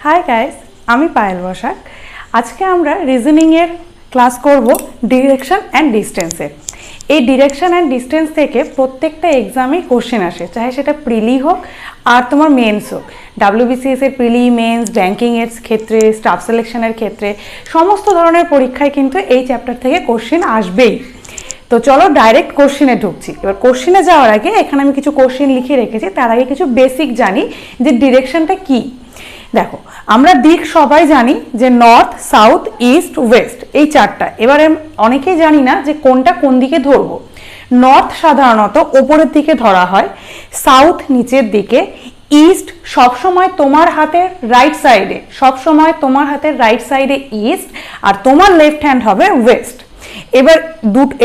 Hi guys, আমি পায়েল বসাক। আজকে আমরা রিজনিং এর ক্লাস করব ডিরেকশন অ্যান্ড ডিস্টেন্সের। এই ডিরেকশন অ্যান্ড ডিস্টেন্স থেকে প্রত্যেকটা এক্সামে কোশ্চেন আসে, চাহে সেটা প্রিলি হোক আর তোমার মেন্স হোক। ডাব্লিউবিসিএস এর প্রিলি, মেন্স, র্যাঙ্কিং এর ক্ষেত্রে, স্টাফ সিলেকশনের ক্ষেত্রে সমস্ত ধরনের পরীক্ষায় কিন্তু এই চ্যাপ্টার থেকে কোশ্চেন আসবেই। তো চলো ডাইরেক্ট কোশ্চেনে ঢুকছি। এবার কোশ্চেনে যাওয়ার আগে এখানে আমি কিছু কোশ্চেন লিখে রেখেছি, তার আগে কিছু বেসিক জানি যে ডিরেকশনটা কি। দেখো, আমরা দিক সবাই জানি যে নর্থ, সাউথ, ইস্ট, ওয়েস্ট, এই চারটা। এবারে অনেকেই জানি না যে কোনটা কোন দিকে ধরবো। নর্থ সাধারণত ওপরের দিকে ধরা হয়, সাউথ নিচের দিকে, ইস্ট সবসময় তোমার হাতের রাইট সাইডে, সবসময় তোমার হাতের রাইট সাইডে ইস্ট, আর তোমার লেফট হ্যান্ড হবে ওয়েস্ট। এবার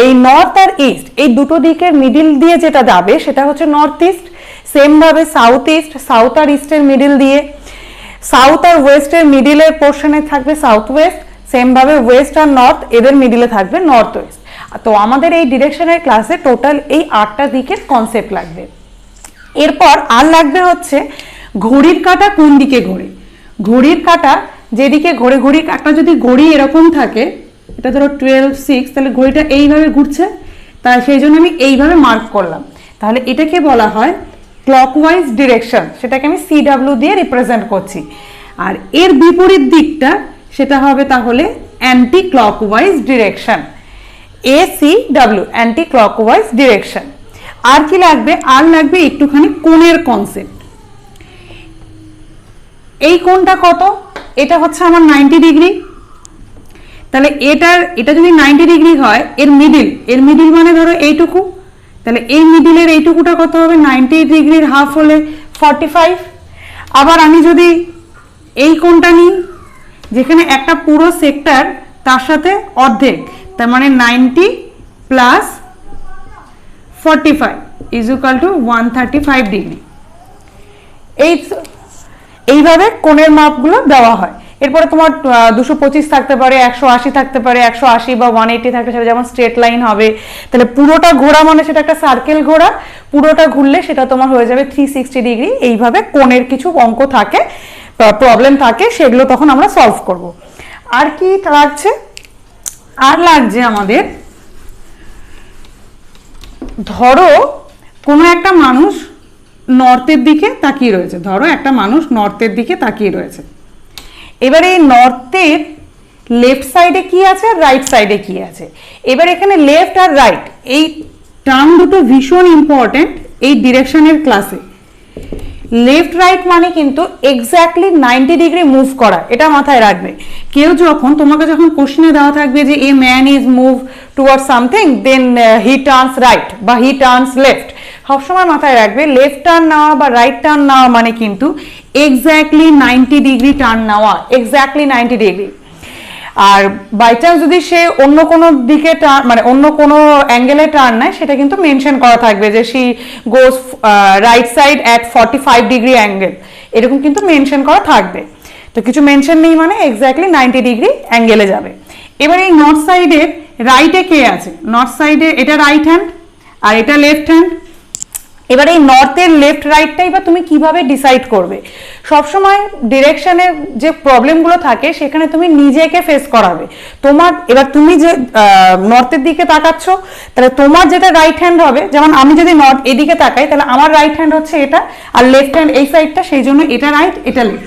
এই নর্থ আর ইস্ট এই দুটো দিকের মিডিল দিয়ে যেটা যাবে সেটা হচ্ছে নর্থ ইস্ট। সেম ভাবে সাউথ ইস্ট, সাউথ আর ইস্টের মিডিল দিয়ে, সাউথ আর ওয়েস্টের মিডিলের পোর্শনে থাকবে সাউথ ওয়েস্ট। সেম ভাবে ওয়েস্ট আর নর্থ এদের মিডিলে থাকবে নর্থ ওয়েস্ট। তো আমাদের এই ডিরেকশনের ক্লাসে টোটাল এই 8টা দিকের কনসেপ্ট লাগবে। এরপর আর লাগবে হচ্ছে ঘড়ির কাঁটা কোন দিকে ঘোরে। ঘড়ির কাঁটা যেদিকে ঘোরে, ঘড়ির কাঁটা যদি ঘড়ি এরকম থাকে, এটা ধরো 12-6, তাহলে ঘড়িটা এইভাবে ঘুরছে, তাই সেই জন্য আমি এইভাবে মার্ক করলাম। তাহলে এটাকে বলা হয় ক্লকওয়াইজ ডিরেকশন, সেটাকে আমি CW দিয়ে রিপ্রেজেন্ট করছি। আর এর বিপরীত দিকটা সেটা হবে তাহলে anti clockwise direction, ACW, anti clockwise direction. আর কি লাগবে? আর লাগবে একটুখানি কোণের কনসেপ্ট। এই কোণটা কত? এটা হচ্ছে আমার 90 ডিগ্রি। তাহলে এটা যদি 90 ডিগ্রি হয়, এর মিডিল মানে ধরো এইটুকু, তাহলে এই মিডিলের এইটুকুটা কত হবে? 90 ডিগ্রির হাফ হলে 45। আবার আমি যদি এই কোণটা নিই, যেখানে একটা পুরো সেক্টর তার সাথে অর্ধেক, তার মানে 90 plus 45 is equal to 135 degree. এইভাবে কোণের মাপগুলো দেওয়া হয়। এরপরে তোমার 225 থাকতে পারে, 180 থাকতে পারে, 180 বা 180 থাকতে পারে, যেমন স্ট্রেট লাইন হবে। তাহলে পুরোটা ঘোরা মানে সেটা একটা সার্কেল ঘোরা, পুরোটা ঘুরলে সেটা তোমার হয়ে যাবে 360 ডিগ্রি। এইভাবে কোণের কিছু অঙ্ক থাকে, প্রবলেম থাকে, সেগুলো তখন আমরা সলভ করব। আর কি লাগছে? আর লাগছে আমাদের, ধরো কোনো একটা মানুষ নর্থের দিকে তাকিয়ে রয়েছে, ধরো একটা মানুষ নর্থের দিকে তাকিয়ে রয়েছে। এবার এই নর্থের লেফট সাইডে কি আছে আর রাইট সাইডে কি আছে। এবার এখানে লেফট আর রাইট এই টার্ম দুটো ভীষণ ইম্পর্টেন্ট এই ডিরেকশনের ক্লাসে। লেফট রাইট মানে কিন্তু এক্স্যাক্টলি 90 ডিগ্রি মুভ করা, এটা মাথায় রাখবে। তোমাকে যখন কোশ্চেনে দেওয়া থাকবে যে a man is move towards something, then he turns right বা হি টার্নস লেফট, সবসময় মাথায় রাখবে লেফট টার্ন নেওয়া বা রাইট টার্ন নেওয়া মানে কিন্তু এক্স্যাক্টলি 90 ডিগ্রি টার্ন নেওয়া, এক্স্যাক্টলি 90 ডিগ্রি। আর বাই চান্স যদি সে অন্য কোনো দিকে টার্ন, মানে অন্য কোনো অ্যাঙ্গেলে টার্ন নেয়, সেটা কিন্তু মেনশন করা থাকবে যে she goes right side at 45 degree angle, এরকম কিন্তু মেনশন করা থাকবে। তো কিছু মেনশন নেই মানে এক্স্যাক্টলি 90 ডিগ্রি অ্যাঙ্গেলে যাবে। এবার এই নর্থ সাইডের রাইটে কে আছে? নর্থ সাইডে এটা রাইট হ্যান্ড আর এটা লেফট হ্যান্ড। এবার এই নর্থের লেফট রাইটটাই বা তুমি কিভাবে ডিসাইড করবে? সবসময় ডিরেকশনের যে প্রবলেমগুলো থাকে সেখানে তুমি নিজেকে ফেস করাবে। এবার তুমি যে নর্থের দিকে তাকাচ্ছ, তাহলে তোমার যেটা রাইট হ্যান্ড হবে, যেমন আমি যদি নর্থ এদিকে তাকাই, তাহলে আমার রাইট হ্যান্ড হচ্ছে এটা, আর লেফট হ্যান্ড এই সাইডটা, সেই জন্য এটা রাইট, এটা লেফট।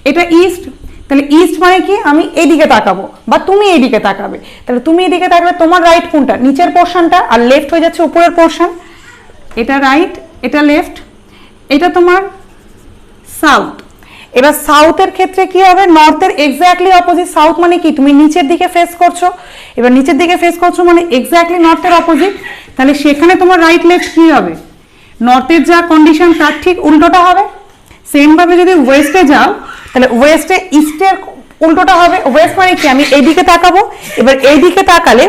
এটা ইস্ট, তাহলে ইস্ট মানে কি? আমি এইদিকে তাকাবো বা তুমি এইদিকে তাকাবে। তাহলে তুমি এদিকে তাকাবে, তোমার রাইট কোনটা? নিচের পোর্শনটা, আর লেফট হয়ে যাচ্ছে উপরের পোর্শন। এটা রাইট, এটা লেফট, এটা তোমার সাউথ। এবার সাউথের ক্ষেত্রে কি হবে? নর্থের এক্স্যাক্টলি অপোজিট। সাউথ মানে কি? তুমি নিচের দিকে ফেস করছো, এবার নিচের দিকে ফেস করছো মানে এক্স্যাক্টলি নর্থের অপোজিট। তাহলে সেখানে তোমার রাইট লেফট কি হবে? নর্থের যা কন্ডিশন তার ঠিক উল্টোটা হবে। সেম ভাবে যদি ওয়েস্টে যাও, তাহলে ওয়েস্টে ইস্টের উল্টোটা হবে। ওয়েস্ট মানে কি? আমি এইদিকে তাকাবো, এবার এইদিকে তাকালে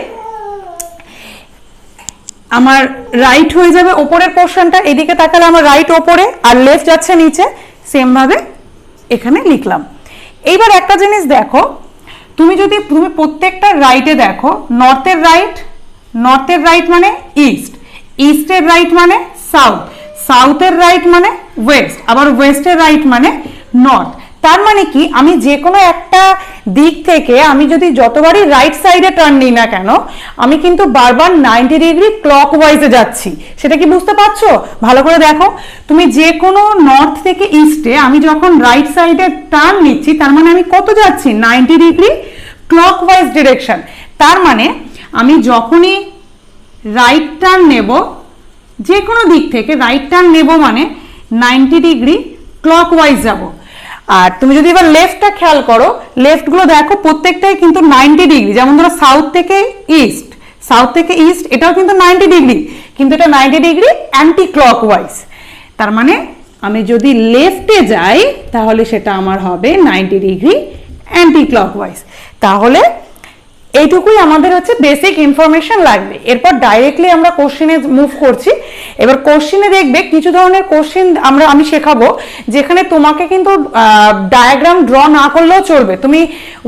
আমার রাইট হয়ে যাবে ওপরের পোর্শনটা, এদিকে তাকালে আমার রাইট ওপরে আর লেফট যাচ্ছে নিচে। সেম ভাবে এখানে লিখলাম। এইবার একটা জিনিস দেখো, তুমি প্রত্যেকটা রাইটে দেখো, নর্থের রাইট মানে ইস্ট, ইস্টের রাইট মানে সাউথ, সাউথের রাইট মানে ওয়েস্ট, আবার ওয়েস্টের রাইট মানে নর্থ। তার মানে কি, আমি যে কোনো একটা দিক থেকে আমি যদি যতবারই রাইট সাইডে টার্ন নিই না কেন, আমি কিন্তু বারবার 90 ডিগ্রি ক্লকওয়াইজে যাচ্ছি। সেটা কি বুঝতে পারছো? ভালো করে দেখো, তুমি যে কোনো নর্থ থেকে ইস্টে আমি যখন রাইট সাইডে টার্ন নিচ্ছি, তার মানে আমি কত যাচ্ছি? 90 ডিগ্রি ক্লকওয়াইজ ডিরেকশন। তার মানে আমি যখনই রাইট টার্ন নেব, যে কোনো দিক থেকে রাইট টার্ন নেব মানে 90 ডিগ্রি ক্লকওয়াইজ যাব। আর তুমি যদি এবার লেফটটা খেয়াল করো, লেফটগুলো দেখো প্রত্যেকটাই কিন্তু 90 ডিগ্রি। যেমন ধরো সাউথ থেকে ইস্ট, সাউথ থেকে ইস্ট এটাও কিন্তু 90 ডিগ্রি, কিন্তু এটা 90 ডিগ্রি অ্যান্টি ক্লকওয়াইজ। তার মানে আমি যদি লেফটে যাই তাহলে সেটা আমার হবে 90 ডিগ্রি অ্যান্টি ক্লকওয়াইজ। তাহলে এইটুকুই আমাদের হচ্ছে বেসিক ইনফরমেশন লাগবে। এরপর ডাইরেক্টলি আমরা কোশ্চেনে মুভ করছি। এবার কোশ্চেনে দেখবে কিছু ধরনের কোশ্চেন আমি শেখাবো যেখানে তোমাকে কিন্তু ডায়াগ্রাম ড্র না করলেও চলবে। তুমি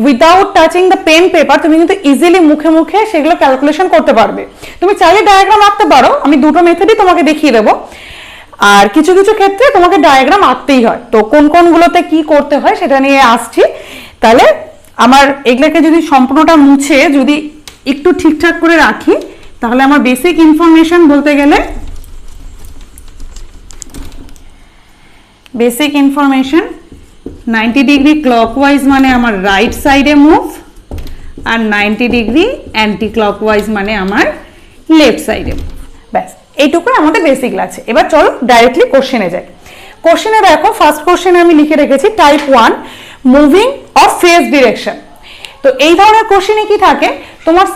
without touching the pen paper তুমি কিন্তু ইজিলি মুখে মুখে সেগুলো ক্যালকুলেশন করতে পারবে। তুমি চাইলে ডায়াগ্রাম আঁকতে পারো, আমি দুটো মেথডই তোমাকে দেখিয়ে দেবো। আর কিছু কিছু ক্ষেত্রে তোমাকে ডায়াগ্রাম আঁকতেই হয়, তো কোন কোনগুলোতে কি করতে হয় সেটা নিয়ে আসছি। তাহলে আমার এগুলোকে যদি সম্পূর্ণটা মুছে যদি একটু ঠিকঠাক করে রাখি, তাহলে আমার বেসিক ইনফরমেশন বলতে গেলে বেসিক ইনফরমেশন 90 ডিগ্রি ক্লকওয়াইজ মানে আমার রাইট সাইডে মুভ, আর 90 ডিগ্রি অ্যান্টি ক্লকওয়াইজ মানে আমার লেফট সাইডে মুভ। ব্যাস এইটুকুই আমাদের বেসিক লাগছে। এবার চলো ডাইরেক্টলি কোশ্চেনে যাই। কোশ্চেনে দেখো, ফার্স্ট কোশ্চেনে আমি লিখে রেখেছি type 1 moving of face direction. তো এই ধরনের কোশ্চেনে কি থাকে, তোমার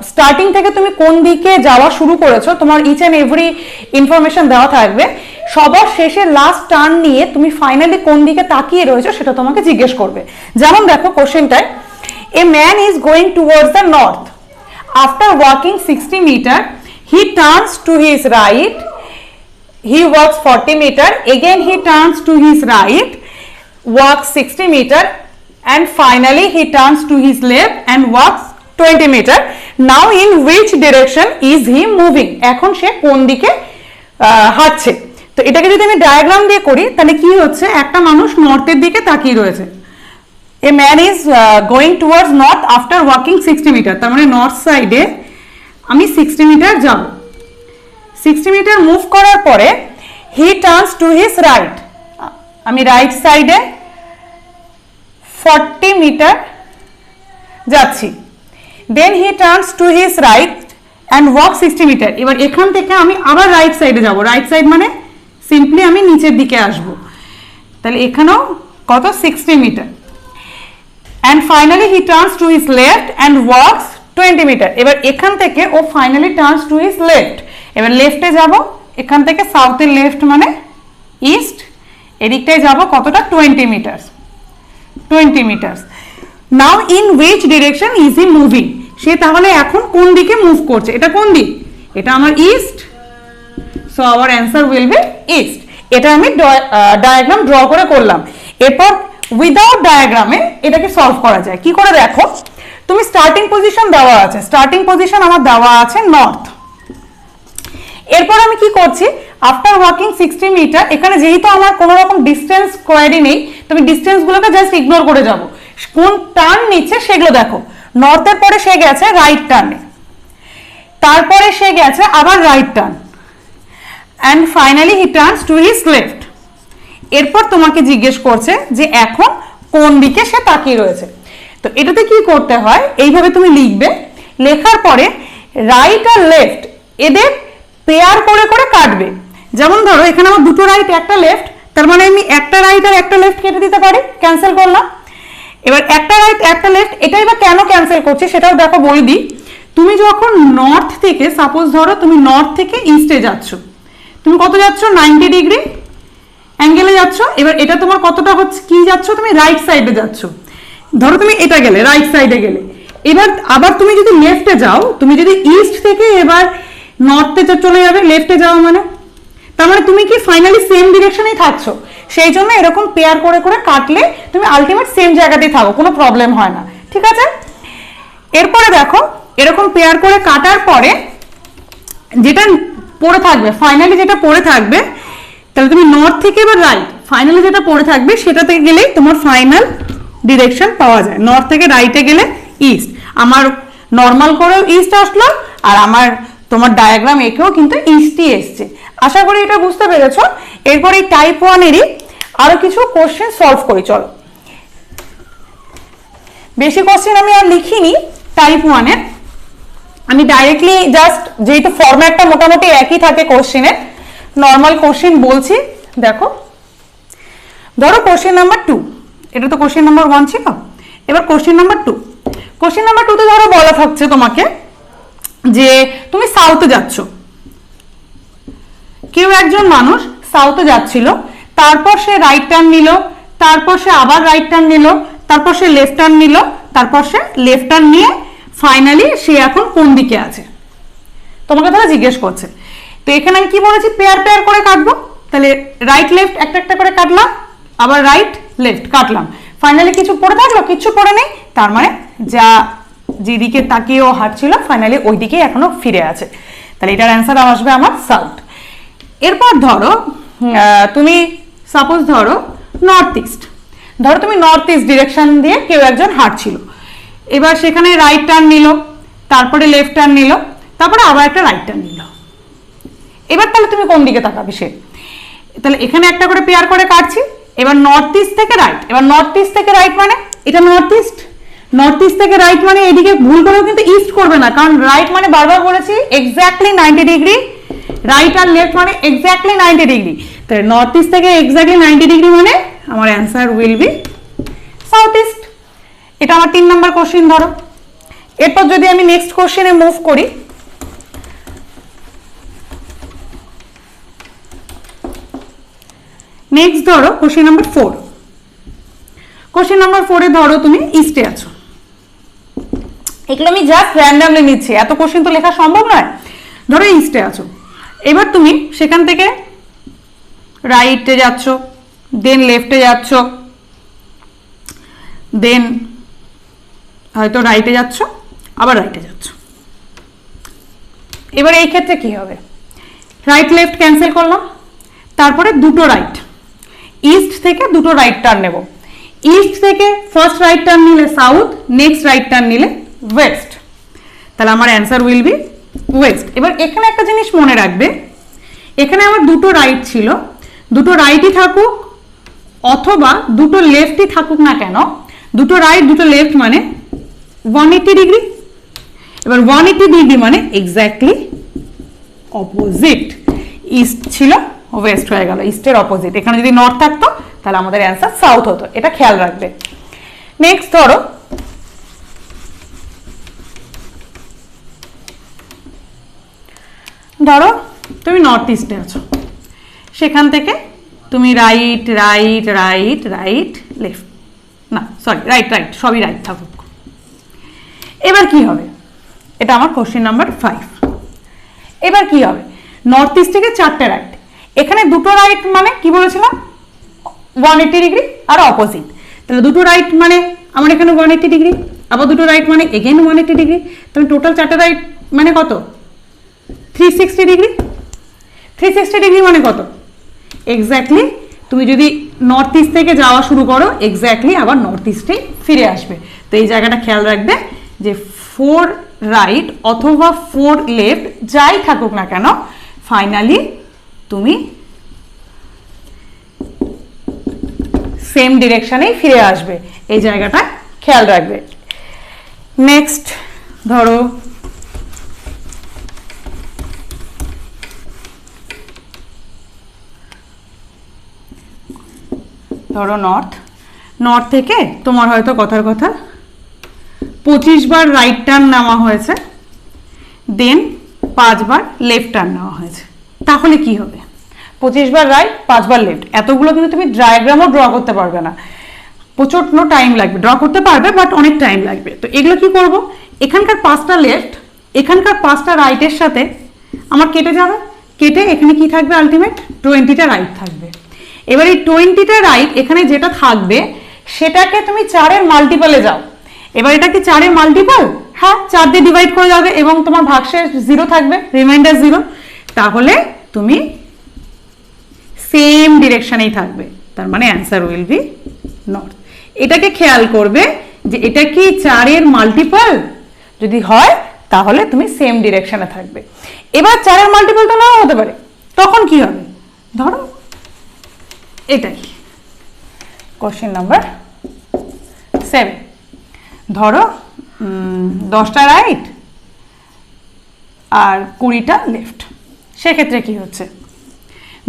স্টার্টিং থেকে তুমি কোন দিকে যাওয়া শুরু করেছো তোমার ইচ অ্যান্ড এভরি ইনফরমেশন দেওয়া থাকবে। সবার শেষে লাস্ট টার্ন নিয়ে তুমি ফাইনালি কোন দিকে তাকিয়ে রয়েছো সেটা তোমাকে জিজ্ঞেস করবে। যেমন দেখো কোশ্চেনটায়, a man is going towards the north, after walking 60 metre he turns to his right, he walks 40 meter, again he turns to his right, walks 60 meter, and finally he turns to his left and walks 20 meter. Now in which direction is he moving? এখন সে কোন দিকে হাঁটছে। তো এটাকে যদি আমি diagram দিয়ে করি তাহলে কি হচ্ছে, একটা মানুষ নর্থের দিকে তাকিয়ে রয়েছে। A man is going towards north after walking 60 metre, তার মানে নর্থ সাইডে আমি 60 মিটার যাব। 60 মিটার মুভ করার পরে he turns to his right, আমি রাইট সাইডে 40 মিটার যাচ্ছি। Then he turns to his right and walk 60 metre. এবার এখান থেকে আমি আবার রাইট সাইডে যাব, রাইট সাইড মানে সিম্পলি আমি নিচের দিকে আসব। তাহলে এখানেও কত 60 metre. And finally he turns to his left and walks 20 metre. এবার এখান থেকে ও finally turns to his left. এবার লেফটে যাব, এখান থেকে সাউথের লেফট মানে ইস্ট, এদিকটায় যাব কতটা 20 metre. 20 metre. Now in which direction is he moving, সে তাহলে এখন কোন দিকে মুভ করছে? এটা কোন দিক? এটা আমার east, so our answer will be east. এটা আমি ডায়াগ্রাম ড্র করে করলাম। এরপর উইদাউট ডায়াগ্রামে এটাকে সলভ করা যায় কি করে দেখো, তুমি স্টার্টিং পজিশন দেওয়া আছে, স্টার্টিং পজিশন আমার দেওয়া আছে নর্থ। এরপর আমি কি করছি, আফটার ওয়াকিং 60 মিটার, এখানে যেহেতু আমার কোনো রকম ডিস্টেন্স কোয়ারি নেই, তুমি ডিস্টেন্সগুলোকে জাস্ট ইগনোর করে যাবো। কোন টার্ন নিচ্ছে সেগুলো দেখো। নর্থের পরে সে গেছে রাইট টার্নে, তারপরে সে গেছে আবার right turn, and finally he turns to his left. এরপর তোমাকে জিজ্ঞেস করছে যে এখন কোন দিকে সে তাকিয়ে রয়েছে। তো এটাতে কি করতে হয়, এইভাবে তুমি লিখবে। লেখার পরে রাইট আর লেফট এদের পেয়ার করে করে কাটবে। যেমন ধরো এখানে আমার দুটো রাইট একটা লেফট, তার মানে আমি একটা রাইট আর একটা লেফট কেটে দিতে পারি, ক্যান্সেল করলাম। এবার একটা রাইট একটা লেফট, এটাই বা কেন ক্যান্সেল করছি সেটাও দেখো বলে দিই। তুমি যখন নর্থ থেকে, সাপোজ ধরো তুমি নর্থ থেকে ইস্টে যাচ্ছ, তুমি কত যাচ্ছ 90 ডিগ্রি অ্যাঙ্গেলে যাচ্ছ। এবার এটা তোমার কতটা হচ্ছে কি যাচ্ছ, তুমি রাইট সাইডে যাচ্ছ। ধরো তুমি এটা গেলে রাইট সাইডে গেলে, এবার আবার তুমি যদি লেফটে যাও, তুমি যদি ইস্ট থেকে এবার নর্থে চলে যাবে, লেফটে যাওয়া মানে তার মানে তুমি কি ফাইনালি সেম ডিরেকশনেই থাকছো। সেই জন্য এরকম পেয়ার করে করে কাটলে তুমি আলটিমেট সেম জায়গাতেই থাকো, কোনো প্রবলেম হয় না, ঠিক আছে। এরপরে দেখো এরকম পেয়ার করে কাটার পরে যেটা পড়ে থাকবে, ফাইনালি যেটা পড়ে থাকবে, তাহলে তুমি নর্থ থেকে এবার রাইট, ফাইনালি যেটা পড়ে থাকবে সেটাতে গেলেই তোমার ফাইনাল ডিরেকশন পাওয়া যায়। নর্থ থেকে রাইটে গেলে ইস্ট, আমার নর্মাল করেও ইস্ট আসলো, আর আমার তোমার ডায়াগ্রাম এঁকেও কিন্তু ইস্টই এসছে। আশা করি এটা বুঝতে পেরেছো। এরপর এই টাইপ 1-এরই আরো কিছু কোশ্চেন সলভ করি, চলো। বেশি কোশ্চেন আমি আর লিখিনি টাইপ 1-এর, আমি ডাইরেক্টলি জাস্ট যেহেতু ফরম্যাটটা মোটামুটি একই থাকে কোশ্চেনের, নর্মাল কোশ্চেন বলছি। দেখো, ধরো কোশ্চেন নাম্বার 2, এটা তো কোশ্চেন নাম্বার 1 ছিল, এবার কোশ্চেন নাম্বার 2। কোশ্চেন নাম্বার 2 তে ধরো বলা থাকছে তোমাকে যে তুমি সাউথে যাচ্ছ, কেউ একজন মানুষ সাউথে যাচ্ছিল, তারপর সে রাইট টার্ন নিল, তারপর সে আবার রাইট টার্ন নিল, তারপর সে লেফট টার্ন নিল, তারপর সে লেফট টার্ন নিয়ে ফাইনালি সে এখন কোন দিকে আছে তোমাকে তারা জিজ্ঞেস করছে। তো এখানে আমি কি বলেছি, পেয়ার পেয়ার করে কাটবো। তাহলে রাইট লেফট একটা একটা করে কাটলাম, আবার রাইট লেফট কাটলাম, ফাইনালি কিছু পড়ে থাকলো, কিছু পড়ে নেই, তার মানে যা যেদিকে তাকিয়ে ও হাঁটছিল ফাইনালি ওই দিকেই এখনো ফিরে আছে। তাহলে এটার অ্যান্সার আসবে আমার সাউথ। এরপর ধরো তুমি সাপোজ ধরো নর্থ ইস্ট, ধরো তুমি নর্থ ইস্ট ডিরেকশন দিয়ে কেউ একজন হাঁটছিল, এবার সেখানে রাইট টার্ন নিল, তারপরে লেফট টার্ন নিল, তারপরে আবার একটা রাইট টার্ন নিল। এবার তাহলে তুমি কোন দিকে তাকাবে সে? তাহলে এখানে একটা করে পেয়ার করে কাটছি। এবার নর্থ ইস্ট থেকে রাইট, এবার নর্থ ইস্ট থেকে রাইট মানে এটা নর্থ ইস্ট, নর্থ ইস্ট থেকে রাইট মানে এদিকে ভুল করেও কিন্তু ইস্ট করবে না, কারণ রাইট মানে বারবার বলেছি এক্স্যাক্টলি 90 ডিগ্রি, রাইট আর লেফট মানে এক্স্যাক্টলি 90 ডিগ্রি। তাহলে নর্থ ইস্ট থেকে এক্স্যাক্টলি 90 ডিগ্রি মানে আমার answer will be south east. এটা আমার 3 নম্বর কোশ্চেন। ধরো এরপর যদি আমি নেক্সট কোশ্চেনে মুভ করি, নেক্সট ধরো কোশ্চেন নাম্বার 4। কোশ্চেন নাম্বার 4-এ ধরো তুমি ইস্টে আছো, এগুলো আমি জাস্ট র্যান্ডামলি নিচ্ছি, এত কোশ্চেন তো লেখা সম্ভব নয়। ধরো ইস্টে আছো, এবার তুমি সেখান থেকে রাইটে যাচ্ছ, দেন লেফটে যাচ্ছ, দেন হয়তো রাইটে যাচ্ছ, আবার রাইটে যাচ্ছ। এবার এই ক্ষেত্রে কি হবে, রাইট লেফট ক্যান্সেল করলাম, তারপরে দুটো রাইট, ইস্ট থেকে দুটো রাইট টার্ন নেব। ইস্ট থেকে ফার্স্ট রাইট টার্ন নিলে সাউথ, নেক্সট রাইট টার্ন নিলে ওয়েস্ট, তাহলে আমার অ্যান্সার উইল বি ওয়েস্ট। এবার এখানে একটা জিনিস মনে রাখবে, এখানে আমার দুটো রাইট ছিল, দুটো রাইটই থাকুক অথবা দুটো লেফটই থাকুক না কেন, দুটো রাইট দুটো লেফট মানে 180 ডিগ্রি। এবার 180 ডিগ্রি মানে এক্স্যাক্টলি অপোজিট, ইস্ট ছিল ওয়েস্ট হয়ে গেল, ইস্টের অপোজিট। এখানে যদি নর্থ থাকতো তাহলে আমাদের অ্যান্সার সাউথ হতো, এটা খেয়াল রাখবে। নেক্সট ধরো ধরো তুমি নর্থ ইস্টে আছো, সেখান থেকে তুমি right right right right left, না সরি রাইট রাইট সবই রাইট থাকুক। এবার কি হবে, এটা আমার কোশ্চেন নাম্বার 5। এবার কি হবে, নর্থ ইস্ট থেকে 4টে রাইট, এখানে দুটো রাইট মানে কি বলেছিলাম 180 ডিগ্রি আর অপোজিট, তাহলে দুটো রাইট মানে আমার এখানে 180 ডিগ্রি, আবার দুটো রাইট মানে এগেইন 180 ডিগ্রি, তাহলে টোটাল 4টে রাইট মানে কত 360 ডিগ্রি। 360 ডিগ্রি মানে কত, এক্স্যাক্টলি তুমি যদি নর্থ ইস্ট থেকে যাওয়া শুরু করো এক্স্যাক্টলি আবার নর্থ ইস্টে ফিরে আসবে। তো এই জায়গাটা খেয়াল রাখবে যে 4 রাইট অথবা 4 লেফট যাই থাকুক না কেন ফাইনালি তুমি সেম ডিরেকশনেই ফিরে আসবে, এই জায়গাটা খেয়াল রাখবে। নেক্সট ধরো নর্থ থেকে তোমার হয়তো কথার কথা 25 বার রাইট টার্ন নেওয়া হয়েছে, দেন 5 বার লেফট টার্ন নেওয়া হয়েছে, তাহলে কি হবে 25 বার রাইট 5 বার লেফট, এতগুলো কিন্তু তুমি ডায়াগ্রামও ড্র করতে পারবে না, প্রচন্ড টাইম লাগবে। ড্র করতে পারবে বাট অনেক টাইম লাগবে। তো এগুলো কি করব, এখানকার 5টা লেফট এখানকার 5টা রাইটের সাথে আমার কেটে যাবে, কেটে এখানে কি থাকবে আলটিমেট 20টা রাইট থাকবে। এবার এই 20টা রাইট এখানে যেটা থাকবে সেটাকে তুমি 4-এর মাল্টিপলে যাও। এবার এটা কি 4-এর মাল্টিপল, হ্যাঁ 4 দিয়ে ডিভাইড করে যাবে এবং তোমার ভাগশেষ 0 থাকবে, রিমাইন্ডার 0, তাহলে তুমি সেম ডিরেকশনেই থাকবে, তার মানে অ্যান্সার উইল বি নর্থ। এটাকে খেয়াল করবে যে এটা কি 4 এর মাল্টিপল, যদি হয় তাহলে তুমি সেম ডিরেকশনে থাকবে। এবার 4 এর মাল্টিপল তো নাও হতে পারে, তখন কি হবে? ধরো এটাই কোশ্চেন নাম্বার 7। ধরো 10টা রাইট আর 20টা লেফট, সেক্ষেত্রে কি হচ্ছে?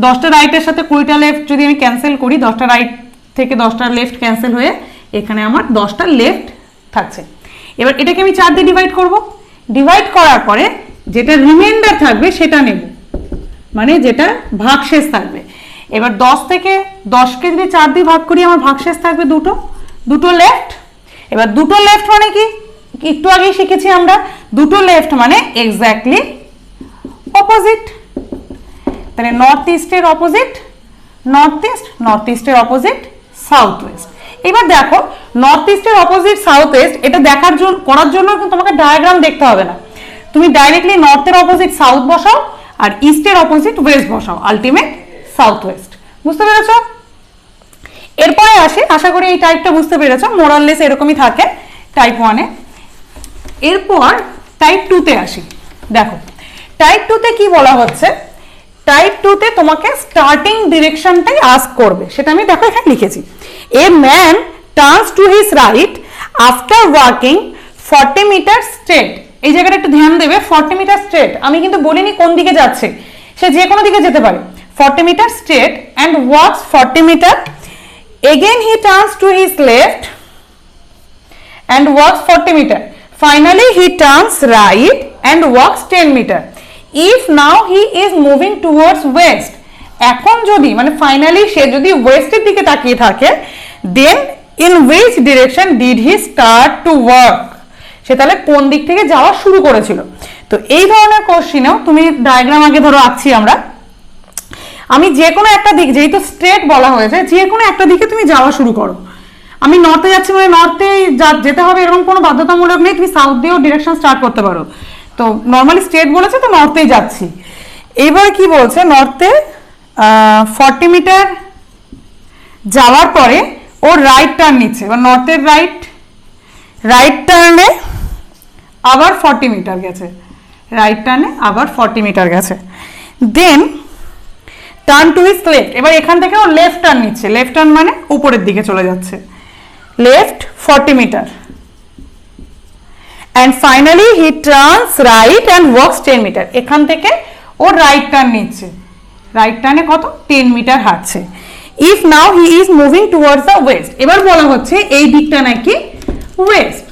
10টা রাইটের সাথে 20টা লেফট যদি আমি ক্যান্সেল করি, 10টা রাইট থেকে 10টা লেফট ক্যান্সেল হয়ে এখানে আমার 10টা লেফট থাকছে। এবার এটাকে আমি 4 দিয়ে ডিভাইড করব। ডিভাইড করার পরে যেটা রিমাইন্ডার থাকবে সেটা নেব, মানে যেটা ভাগশেষ থাকবে। এবার 10 থেকে 10কে যদি 4 দিয়ে ভাগ করি, আমার ভাগশেষ থাকবে দুটো লেফট। এবার দুটো লেফট মানে কি? একটু আগেই শিখেছি আমরা, দুটো লেফট মানে এক্স্যাক্টলি অপোজিট। তাহলে নর্থ ইস্টের অপোজিট নর্থ ইস্ট, নর্থ ইস্টের অপোজিট সাউথ ওয়েস্ট। এবার দেখো নর্থ ইস্টের অপোজিট সাউথ ওয়েস্ট, এটা করার জন্য কিন্তু তোমাকে ডায়াগ্রাম দেখতে হবে না, তুমি ডাইরেক্টলি নর্থের অপোজিট সাউথ বসাও আর ইস্টের অপোজিট ওয়েস্ট বসাও, আলটিমেট সাউথ ওয়েস্ট। বুঝতে পেরেছ? এরপরে আসি, আশা করি এই টাইপটা বুঝতে পেরেছ, মোরাললেস এরকমই থাকে টাইপ 1-এ। এরপর টাইপ 2-তে আসি। দেখো টাইপ 2-তে কি বলা হচ্ছে, টাইপ 2-তে তোমাকে স্টার্টিং ডিরেকশনটাই আস্ক করবে, সেটা আমি দেখো এখানে লিখেছি। A man turns to his right after walking 40 metre straight. এই জায়গাটা একটু ধ্যান দেবে, 40 মিটার স্ট্রেট, আমি কিন্তু বলিনি কোন দিকে যাচ্ছে, সে যে কোনো দিকে যেতে পারে। 40 metre straight and walks 40 metre. Again he turns to his left and walks 40 meter. Finally he turns right and walks 10 meter. If now he is moving towards west, এখন যদি মানে ফাইনালি সে যদি ওয়েস্টের দিকে তাকিয়ে থাকে, then in which direction did he start to walk? সে তাহলে কোন দিক থেকে যাওয়া শুরু করেছিল? তো এই ধরনের কোশ্চেনেও তুমি ডায়াগ্রাম আগে ধরো আঁকছি আমরা, আমি যে কোনো একটা দিক, যেহেতু স্ট্রেট বলা হয়েছে, যে কোনো একটা দিকে তুমি যাওয়া শুরু করো। আমি নর্থে যাচ্ছি মানে নর্থে যেতে হবে এরকম কোনো বাধ্যতামূলক নেই, তুমি সাউথ দিয়েও ডিরেকশন স্টার্ট করতে পারো। তো নর্মালি স্ট্রেট বলেছে তো নর্থেই যাচ্ছি। এইবার কি বলছে, নর্থে 40 মিটার যাওয়ার পরে ও রাইট টার্ন নিচ্ছে। এবার নর্থের রাইট টার্নে আবার 40 মিটার গেছে, রাইট টার্নে আবার 40 মিটার গেছে। Then turn to his left, এবার এখান থেকে ও লেফট টার্ন নিচ্ছে, লেফট টার্ন মানে উপরের দিকে চলে যাচ্ছে, left 40 metre. And finally he turns right and walks 10 metre. এখান থেকে ও রাইট টার্ন নিচ্ছে, রাইট টার্নে কত 10 মিটার হাঁটছে। If now he is moving towards the west, এবার বলা হচ্ছে এই দিকটা নাকি ওয়েস্ট।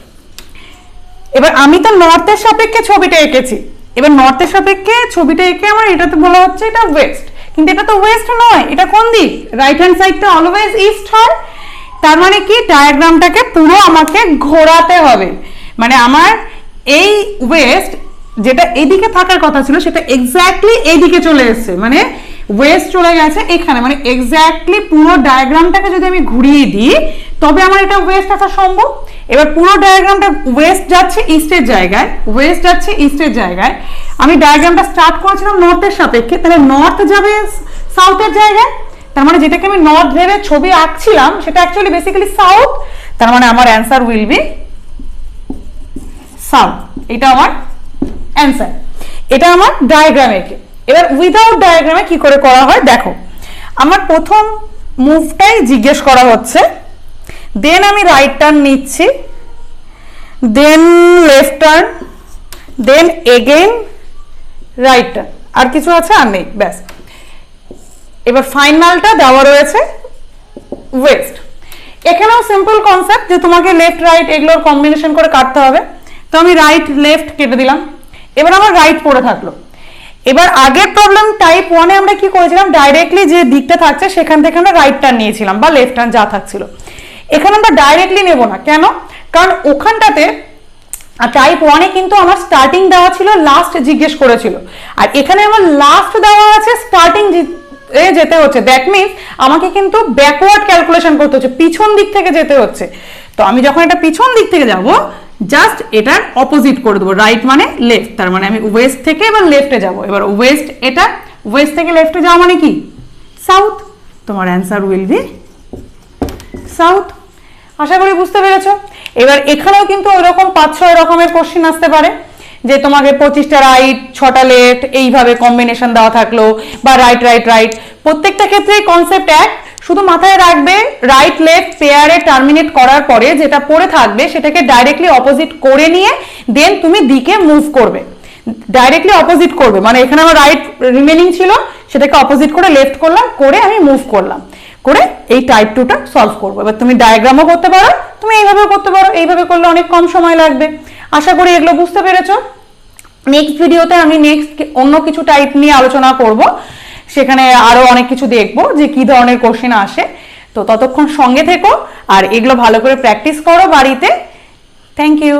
এবার আমি তো নর্থের সাপেক্ষে ছবিটা এঁকেছি, এবার নর্থের সাপেক্ষে ছবিটা এঁকে আমার এটাতে বলা হচ্ছে এটা ওয়েস্ট, কিন্তু এটা তো ওয়েস্ট নয়, এটা কোন দিক? রাইট হ্যান্ড সাইডটা অলওয়েজ ইস্ট হয়। তার মানে কি ডায়াগ্রামটাকে পুরো আমাকে ঘোরাতে হবে, মানে আমার এই ওয়েস্ট যেটা এইদিকে থাকার কথা ছিল সেটা এক্স্যাক্টলি এইদিকে চলে এসেছে, মানে ওয়েস্ট চলে গেছে এখানে, মানে এক্স্যাক্টলি পুরো ডায়াগ্রামটাকে যদি আমি ঘুরিয়ে দিই তবে আমার এটা ওয়েস্ট আসা সম্ভব। এবার পুরো ডায়াগ্রামটা ওয়েস্ট যাচ্ছে ইস্টের জায়গায়, ওয়েস্ট যাচ্ছে ইস্টের জায়গায়। আমি ডায়াগ্রামটা স্টার্ট করেছিলাম নর্থের সাপেক্ষে, তাহলে নর্থ যাবে সাউথের জায়গায়, তার মানে যেটাকে আমি নর্থ ভেবে ছবি আঁকছিলাম সেটা অ্যাকচুয়ালি বেসিক্যালি সাউথ, তার মানে আমার অ্যান্সার উইল বি সাউথ। এটা আমার অ্যান্সার, এটা আমার ডায়াগ্রাম এঁকে। এবার উইদাউট ডায়াগ্রামে কি করে করা হয় দেখো, আমার প্রথম মুভটাই জিজ্ঞেস করা হচ্ছে, দেন আমি রাইট টার্ন নিচ্ছি, then left turn, then again right turn, আর কিছু আছে? আর নেই, ব্যাস। এবার ফাইনালটা দেওয়া রয়েছে ওয়েস্ট। এখানেও সিম্পল কনসেপ্ট যে তোমাকে লেফট রাইট এগুলোর কম্বিনেশন করে কাটতে হবে, তো আমি রাইট লেফট কেটে দিলাম। এবার আমার রাইট পড়ে থাকলো। এবার আগের প্রবলেম টাইপ 1-এ আমরা কি করেছিলাম, ডাইরেক্টলি যে দিকটা থাকছে সেখান থেকে আমরা রাইট টার্ন নিয়েছিলাম বা লেফট টার্ন যা থাকছিল। এখানে আমরা ডাইরেক্টলি নেব না, কেন? কারণ ওখানটাতে টাইপ 1-এ কিন্তু আমার স্টার্টিং দেওয়া ছিল, লাস্ট জিজ্ঞেস করেছিল, আর এখানে আমার লাস্ট দেওয়া আছে, স্টার্টিং যেতে হচ্ছে। দ্যাট মিনস আমাকে কিন্তু ব্যাকওয়ার্ড ক্যালকুলেশন করতে হচ্ছে, পিছন দিক থেকে যেতে হচ্ছে। তো আমি যখন এটা পিছন দিক থেকে যাব, জাস্ট এটার অপোজিট করে দেবো, রাইট মানে লেফট, তার মানে আমি ওয়েস্ট থেকে এবার লেফটে যাব। এবার ওয়েস্ট, এটা ওয়েস্ট থেকে লেফটে যাওয়া মানে কি সাউথ, তোমার অ্যান্সার উইল বি সাউথ। আশা করি বুঝতে পেরেছো। এবার এখানেও কিন্তু ওইরকম 5-6 রকমের কোশ্চেন আসতে পারে, যে তোমাকে 25টা রাইট 6টা লেফট এইভাবে কম্বিনেশন দেওয়া থাকলো, বা রাইট রাইট রাইট। প্রত্যেকটা ক্ষেত্রেই কনসেপ্ট এক, শুধু মাথায় রাখবে রাইট লেফট পেয়ারে টার্মিনেট করার পরে যেটা পড়ে থাকবে সেটাকে ডাইরেক্টলি অপোজিট করে নিয়ে দেন তুমি দিকে মুভ করবে, ডাইরেক্টলি অপোজিট করবে। মানে এখানে আমার রাইট রিমেনিং ছিল, সেটাকে অপোজিট করে লেফট করলাম, করে আমি মুভ করলাম, করে এই টাইপ 2টা সলভ করবো। এবার তুমি ডায়াগ্রামও করতে পারো, তুমি এইভাবেও করতে পারো, এইভাবে করলে অনেক কম সময় লাগবে। আশা করি এগুলো বুঝতে পেরেছো। নেক্সট ভিডিওতে আমি নেক্সট অন্য কিছু টাইপ নিয়ে আলোচনা করব, সেখানে আরো অনেক কিছু দেখবো যে কি ধরনের কোশ্চেন আসে। তো ততক্ষণ সঙ্গে থেকো আর এগুলো ভালো করে প্র্যাকটিস করো বাড়িতে। Thank you.